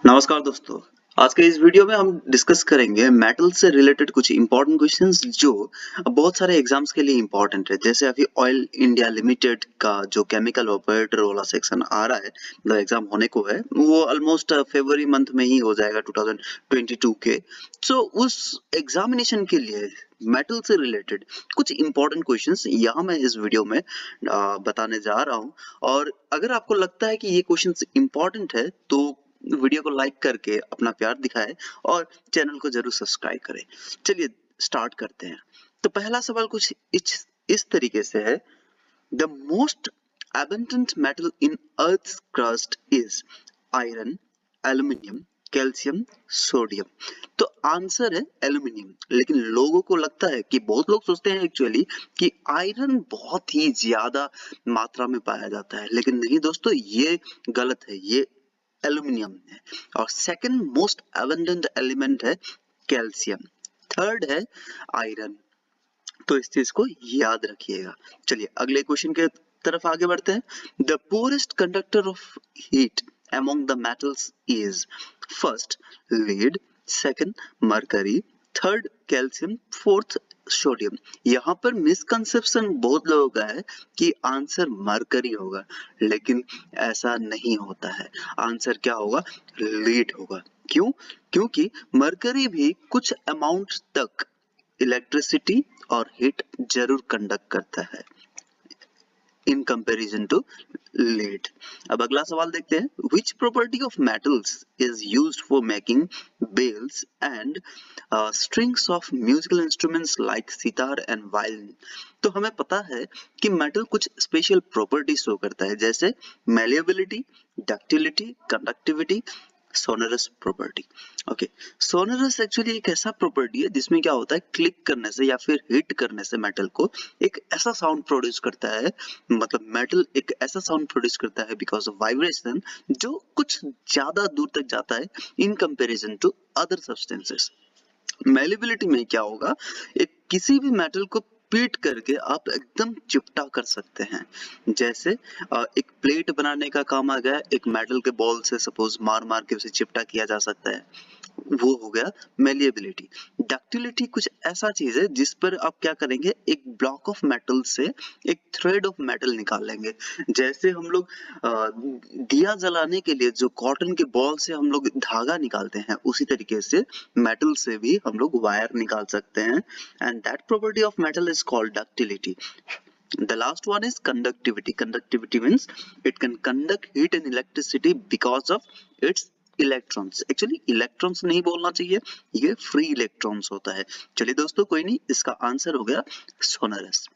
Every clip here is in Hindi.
नमस्कार दोस्तों। आज के इस वीडियो में हम डिस्कस करेंगे मेटल से रिलेटेड कुछ इंपॉर्टेंट क्वेश्चंस जो बहुत सारे एग्जाम्स के लिए इंपॉर्टेंट है। जैसे अभी ऑयल इंडिया लिमिटेड का जो केमिकल ऑपरेटर वाला सेक्शन आ रहा है, मतलब एग्जाम होने को है, वो ऑलमोस्ट फरवरी मंथ में ही हो जाएगा 2022 के। सो उस एग्जामिनेशन के लिए मेटल से रिलेटेड कुछ इंपॉर्टेंट क्वेश्चंस यहाँ मैं इस वीडियो में बताने जा रहा हूँ। और अगर आपको लगता है कि ये क्वेश्चंस इंपॉर्टेंट है तो वीडियो को लाइक करके अपना प्यार दिखाएं और चैनल को जरूर सब्सक्राइब करें। चलिए स्टार्ट करते हैं। तो पहला सवाल कुछ इस तरीके से है, the most abundant metal in earth's crust is iron, aluminium, calcium, sodium. तो आंसर है एल्यूमिनियम। लेकिन लोगों को लगता है कि बहुत लोग सोचते हैं एक्चुअली कि आयरन बहुत ही ज्यादा मात्रा में पाया जाता है, लेकिन नहीं दोस्तों, ये गलत है। ये एल्यूमिनियम है। और सेकंड मोस्ट अबंडेंट एलिमेंट है कैल्शियम। थर्ड है आयरन। तो इस चीज को याद रखिएगा। चलिए अगले क्वेश्चन के तरफ आगे बढ़ते हैं। The poorest conductor of heat among the metals is first lead, second mercury, third calcium, fourth sodium. यहाँ पर मिसकंसेप्शन बहुत लोगों का है कि आंसर मरकरी होगा, लेकिन ऐसा नहीं होता है। आंसर क्या होगा? लीड होगा। क्यों? क्योंकि मरकरी भी कुछ अमाउंट तक इलेक्ट्रिसिटी और हीट जरूर कंडक्ट करता है इन कंपैरिजन टू lead। अब अगला सवाल देखते हैं, which property of metals is used for making bells and strings of musical instruments like sitar and violin। तो हमें पता है कि मेटल कुछ स्पेशल प्रॉपर्टी शो करता है, जैसे malleability, ductility, conductivity, sonorous property. Okay, sonorous actually एक ऐसा प्रॉपर्टी है जिसमें क्या होता है, क्लिक करने से या फिर हिट करने से मेटल को एक ऐसा साउंड प्रोड्यूस करता है, मतलब मेटल एक ऐसा साउंड प्रोड्यूस करता है बिकॉज ऑफ वाइब्रेशन, जो कुछ ज्यादा दूर तक जाता है in comparison to other substances. Malleability में क्या होगा, एक किसी भी मेटल को पीट करके आप एकदम चिपटा कर सकते हैं। जैसे एक प्लेट बनाने का काम आ गया, एक मेटल के बॉल से सपोज मार मार के उसे चिपटा किया जा सकता है, वो हो गया मेलिएबिलिटी। डक्टिलिटी कुछ ऐसा चीज है जिस पर आप क्या करेंगे, एक ब्लॉक ऑफ मेटल से एक थ्रेड ऑफ मेटल निकाल लेंगे। जैसे हम लोग दिया जलाने के लिए जो कॉटन के बॉल से हम लोग धागा निकालते हैं, उसी तरीके से मेटल से भी हम लोग वायर निकाल सकते हैं। And that property of metal is called ductility. The last one is conductivity. Conductivity means it can conduct heat and electricity because of its electrons. Actually electrons नहीं बोलना चाहिए, ये फ्री इलेक्ट्रॉन्स होता है। चलिए दोस्तों, कोई नहीं, इसका आंसर हो गया सोनरस।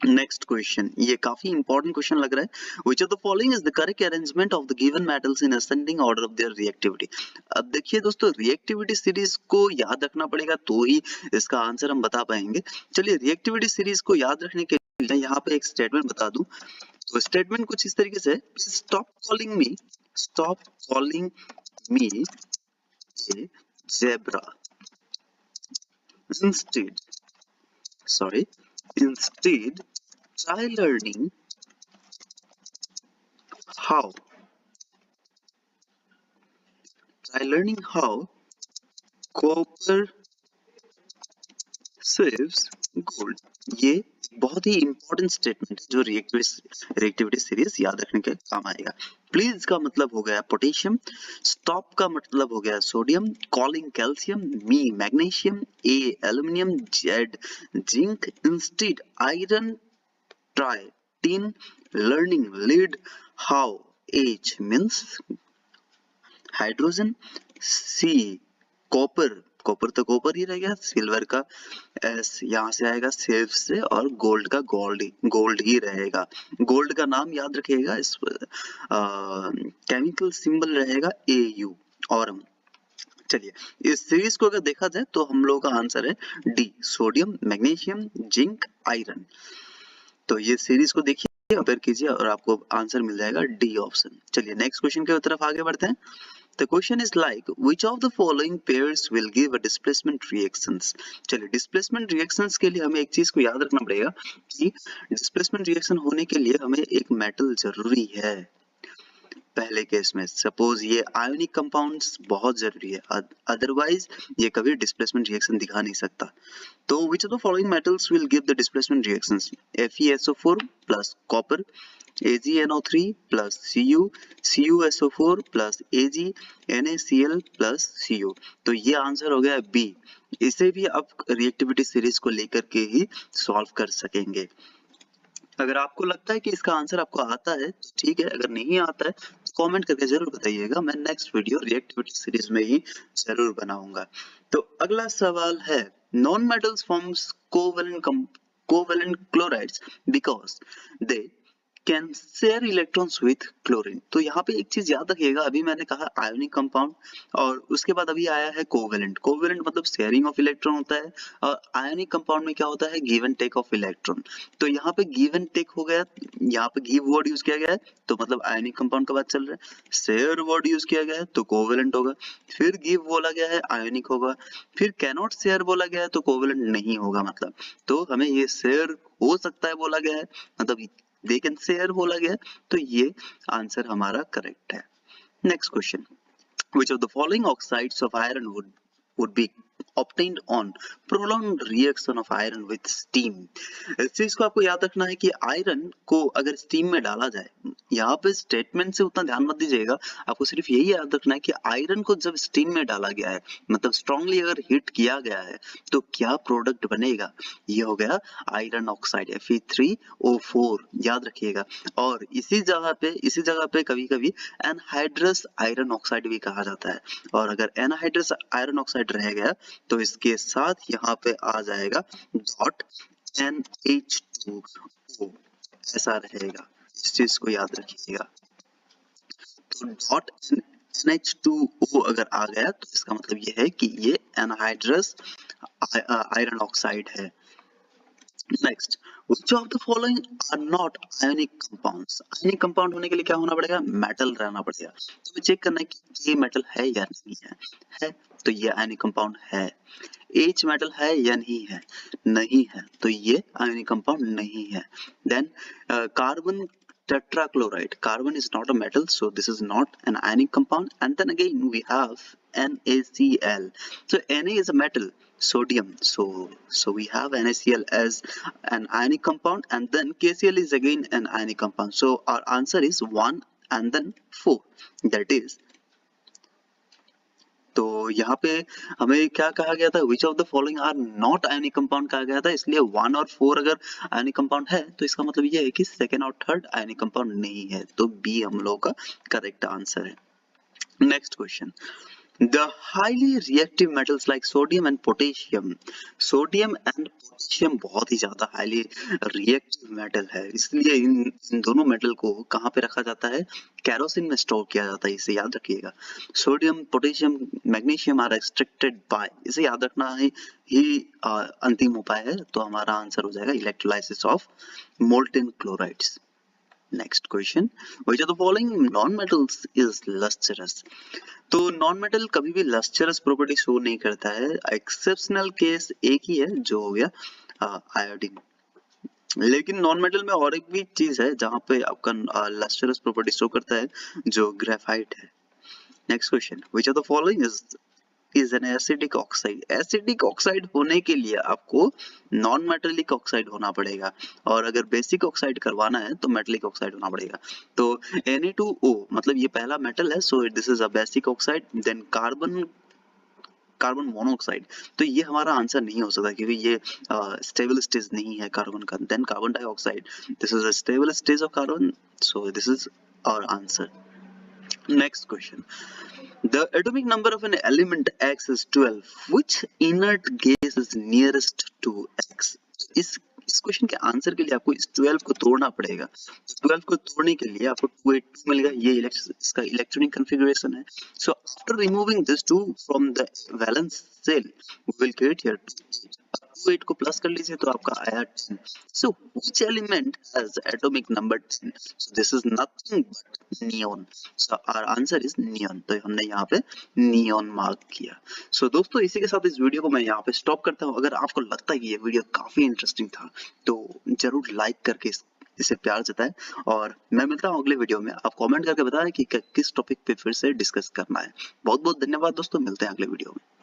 नेक्स्ट क्वेश्चन, ये काफी इंपॉर्टेंट क्वेश्चन लग रहा है। विच of the following is the correct arrangement of the given metals in ascending order of their reactivity. अब देखिए दोस्तों, रिएक्टिविटी सीरीज को याद रखना पड़ेगा तो ही इसका आंसर हम बता पाएंगे। चलिए रिएक्टिविटी सीरीज को याद रखने के लिए यहाँ पे एक स्टेटमेंट बता दूं। तो स्टेटमेंट कुछ इस तरीके से, stop calling me A zebra instead instead try learning how copper saves gold। ये बहुत ही इंपॉर्टेंट स्टेटमेंट है जो रिएक्टिविटी सीरीज याद रखने के काम आएगा। प्लीज का मतलब हो गया पोटेशियम, स्टॉप का मतलब हो गया sodium, calling calcium, me magnesium, a aluminium, Z zinc, instead iron, try tin, learning lead, how H means hydrogen, see copper, copper तो कॉपर ही रह गया, सिल्वर का एस यहाँ से आएगा सेफ से, और गोल्ड का गोल्ड ही रहेगा। गोल्ड का नाम याद रखिएगा, इस केमिकल सिंबल रहेगा AU। और चलिए इस सीरीज को अगर देखा जाए तो हम लोगों का आंसर है D, sodium, magnesium, zinc, iron. तो ये सीरीज को देखिए, अपेयर कीजिए और आपको आंसर मिल जाएगा डी ऑप्शन। चलिए नेक्स्ट क्वेश्चन की तरफ आगे बढ़ते हैं। The question is like, which of the following pairs will give a displacement reactions। चलिए displacement reactions के लिए हमें एक चीज को याद रखना पड़ेगा कि displacement reaction होने के लिए हमें एक मेटल जरूरी है। पहले केस में सपोज ये आयोनिक कंपाउंड्स बहुत जरूरी है, अदरवाइज ये कभी डिस्प्लेसमेंट रिएक्शन दिखा नहीं सकता। तो which of the following metals will give the displacement reactions? FeSO4 plus copper, AgNO3 plus Cu, CuSO4 plus Ag, NaCl plus Cu। तो ये आंसर हो गया बी। इसे भी आप रिएक्टिविटी सीरीज को लेकर के ही सॉल्व कर सकेंगे। अगर आपको लगता है कि इसका आंसर आपको आता है तो ठीक है, अगर नहीं आता है तो कमेंट करके जरूर बताइएगा, मैं नेक्स्ट वीडियो रिएक्टिविटी सीरीज में ही जरूर बनाऊंगा। तो अगला सवाल है, non metals forms covalent chlorides because they can share electrons with chlorine. तो यहाँ पे एक चीज याद रखिएगा, अभी मैंने कहा आयोनिक कंपाउंड और उसके बाद अभी आया है कोवेलेंट। कोवेलेंट मतलब शेयरिंग ऑफ इलेक्ट्रॉन होता है और आयोनिक कंपाउंड में क्या होता है, give and take of electron. तो यहाँ पे गिव एंड टेक हो गया, यहाँ पे गिव वर्ड यूज किया गया है तो मतलब आयोनिक कंपाउंड का बात चल रहा है। शेयर वर्ड यूज किया गया है तो कोवेलेंट होगा, फिर गिव बोला गया है आयोनिक होगा, फिर कैनॉट शेयर बोला गया है तो कोवेलेंट नहीं होगा। मतलब तो हमें ये शेयर हो सकता है बोला गया है, मतलब दे कैन शेयर बोला गया है, तो ये आंसर हमारा करेक्ट है। Next question, which of the following oxides of iron would be obtained on prolonged reaction of iron with steam? इस चीज को आपको याद रखना है कि आयरन को अगर स्टीम में डाला जाए, यहाँ पे स्टेटमेंट से उतना ध्यान मत दीजिएगा, आपको सिर्फ यही याद रखना है कि आयरन को जब स्टीम में डाला गया है, मतलब स्ट्रांगली अगर हीट किया गया है तो क्या प्रोडक्ट बनेगा, ये हो गया आयरन ऑक्साइड Fe3O4, याद रखिएगा। और इसी जगह पे कभी कभी एनहाइड्रस आयरन ऑक्साइड भी कहा जाता है, और अगर एनहाइड्रस आयरन ऑक्साइड रह गया तो इसके साथ यहाँ पे आ जाएगा डॉट NH2O, ऐसा रहेगा, इस चीज को याद रखिएगा। तो डॉट NH2O अगर आ गया तो इसका मतलब ये है कि ये एनहाइड्रस आयरन ऑक्साइड है। Next, which of the following are not ionic compounds? Ionic compound होने के लिए क्या होना पड़ेगा, मेटल रहना पड़ेगा। तो हमें चेक करना है कि ये मेटल है या नहीं है तो ये आयनिक कंपाउंड है। H मेटल है या नहीं है तो ये आयनिक कंपाउंड नहीं है। Then carbon tetrachloride, carbon is not a metal, so this is not an ionic compound. And then again we have NaCl, so Na is a metal, sodium, so we have NaCl as an ionic compound, and then KCl is again an ionic compound, so our answer is 1 and then 4, that is। तो यहाँ पे हमें क्या कहा गया था, which of the following are not ionic compound कहा गया था, इसलिए 1 और 4 अगर आयनिक कंपाउंड है तो इसका मतलब ये है कि सेकेंड और थर्ड आयनिक कंपाउंड नहीं है, तो बी हम लोग का करेक्ट आंसर है। Next question, the highly reactive metals like sodium and potassium, sodium and potassium बहुत ही ज्यादा highly reactive metal है, इसलिए इन दोनों मेटल को कहाँ पे रखा जाता है, केरोसिन में स्टोर किया जाता है, इसे याद रखिएगा। Sodium, potassium, magnesium are extracted by, इसे याद रखना है ही अंतिम उपाय है, तो हमारा आंसर हो जाएगा electrolysis of molten chlorides. Next question, which of the following non-metals is lustrous? तो नॉन मेटल कभी भी लस्चरस प्रॉपर्टी शो नहीं करता है, एक्सेप्शनल केस एक ही है जो हो गया आयोडीन। लेकिन नॉन मेटल में और एक भी चीज है जहां पे आपका लस्चरस प्रॉपर्टी शो करता है, जो ग्रेफाइट है। Next question, which of the following is an acidic oxide? Acidic oxide होने के लिए आपको नॉन मेटेलिक ऑक्साइड होना पड़ेगा, और अगर बेसिक ऑक्साइड करवाना है तो मेटेलिक ऑक्साइड होना पड़ेगा। तो Na2O मतलब ये पहला मेटल है, so this is a basic oxide. Then carbon monoxide, तो ये हमारा आंसर नहीं हो सकता क्योंकि ये स्टेबल स्टेज नहीं है कार्बन का। Then carbon dioxide, this is a stable stage of carbon, so this is our answer. Next question. The atomic number of an element X is 12. Which inert gas is nearest to X? इस क्वेश्चन के आंसर के लिए आपको इस 12 को तोड़ना पड़ेगा। 12 को तोड़ने के लिए आपको 282 मिलेगा, ये इसका इलेक्ट्रॉनिक कॉन्फ़िगरेशन है। So after removing this 2 from the valence shell, we will get here 28 को प्लस कर लीजिए तो आपका आया 10. So which element has atomic number 10? So this is nothing but neon. So our answer is neon. तो हमने यहाँ पे neon मार्क किया। So दोस्तों इसी के साथ इस वीडियो को मैं यहाँ पे स्टॉप करता हूँ। अगर आपको लगता है कि ये वीडियो काफी इंटरेस्टिंग था तो जरूर लाइक करके इससे प्यार जताएं और मैं मिलता हूँ अगले वीडियो में। आप कमेंट करके बताएं कि किस टॉपिक पे फिर से डिस्कस करना है। बहुत बहुत धन्यवाद दोस्तों, मिलते हैं अगले वीडियो में।